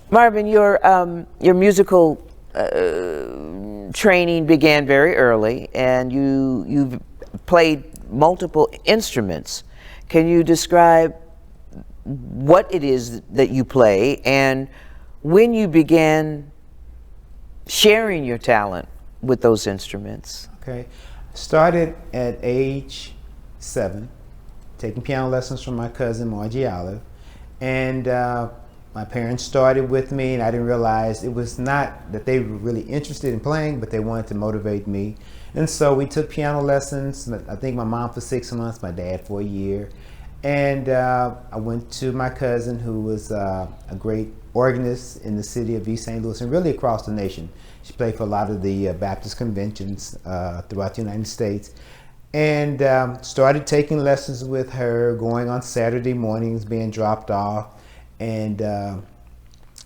Marvin, your musical training began very early, and you've played multiple instruments. Can you describe what it is that you play and when you began sharing your talent with those instruments? Okay. Started at age 7, taking piano lessons from my cousin Margie Olive. And my parents started with me, and I didn't realize it was not that they were really interested in playing, but they wanted to motivate me. And so we took piano lessons. I think my mom for 6 months, my dad for a year. And I went to my cousin, who was a great organist in the city of East St. Louis and really across the nation. She played for a lot of the Baptist conventions throughout the United States. And started taking lessons with her, going on Saturday mornings, being dropped off. And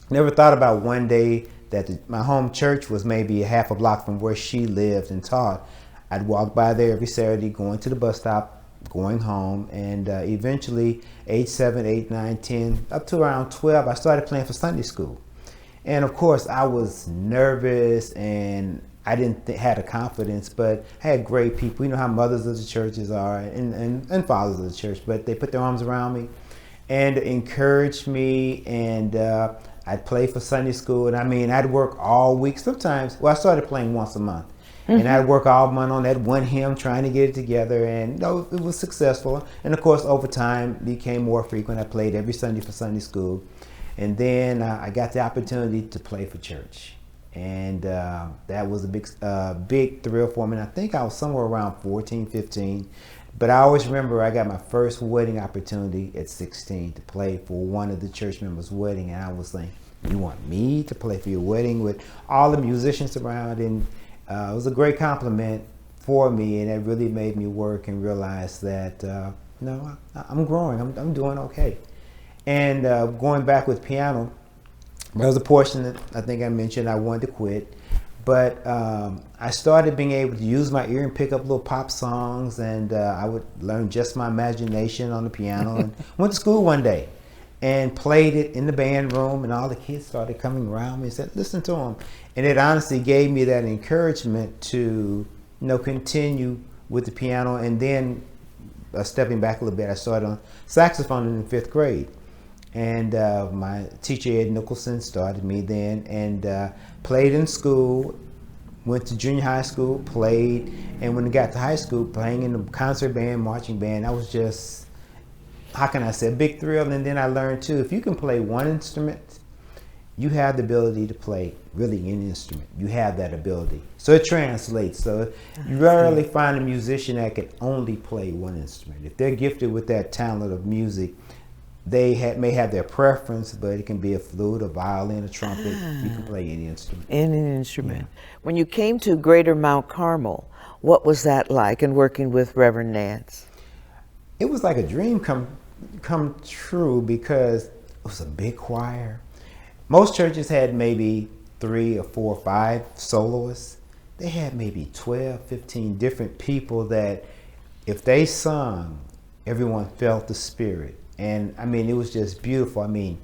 never thought about one day that my home church was maybe a half a block from where she lived and taught. I'd walk by there every Saturday, going to the bus stop, going home, and eventually, age 7, 8, 9, 10, up to around 12, I started playing for Sunday school. And of course, I was nervous and I didn't have the confidence, but I had great people. You know how mothers of the churches are and fathers of the church, but they put their arms around me and encouraged me, and I'd play for Sunday school. And I mean, I'd work all week. Sometimes, well, I started playing once a month. And I'd work all month on that one hymn, trying to get it together, and it was successful. And of course, over time, became more frequent. I played every Sunday for Sunday school. And then I got the opportunity to play for church. And that was a big thrill for me. And I think I was somewhere around 14, 15. But I always remember I got my first wedding opportunity at 16 to play for one of the church members' wedding. And I was like, you want me to play for your wedding with all the musicians around? And it was a great compliment for me. And it really made me work and realize that, no, I'm growing. I'm doing okay. And going back with piano, there was a portion that I think I mentioned I wanted to quit, but I started being able to use my ear and pick up little pop songs, and I would learn Just My Imagination on the piano, and went to school one day and played it in the band room, and all the kids started coming around me and said, listen to them. And it honestly gave me that encouragement to continue with the piano. And then stepping back a little bit, I started on saxophone in the 5th grade. And my teacher, Ed Nicholson, started me then, and played in school, went to junior high school, played, and when I got to high school, playing in the concert band, marching band, that was just, how can I say, a big thrill. And then I learned too, if you can play one instrument, you have the ability to play really any instrument. You have that ability. So it translates. So you rarely find a musician that can only play one instrument. If they're gifted with that talent of music, they may have their preference, but it can be a flute, a violin, a trumpet. You can play any instrument. Any instrument. Yeah. When you came to Greater Mount Carmel, what was that like in working with Reverend Nance? It was like a dream come true, because it was a big choir. Most churches had maybe 3 or 4 or 5 soloists. They had maybe 12, 15 different people that if they sung, everyone felt the spirit. And I mean, it was just beautiful. I mean,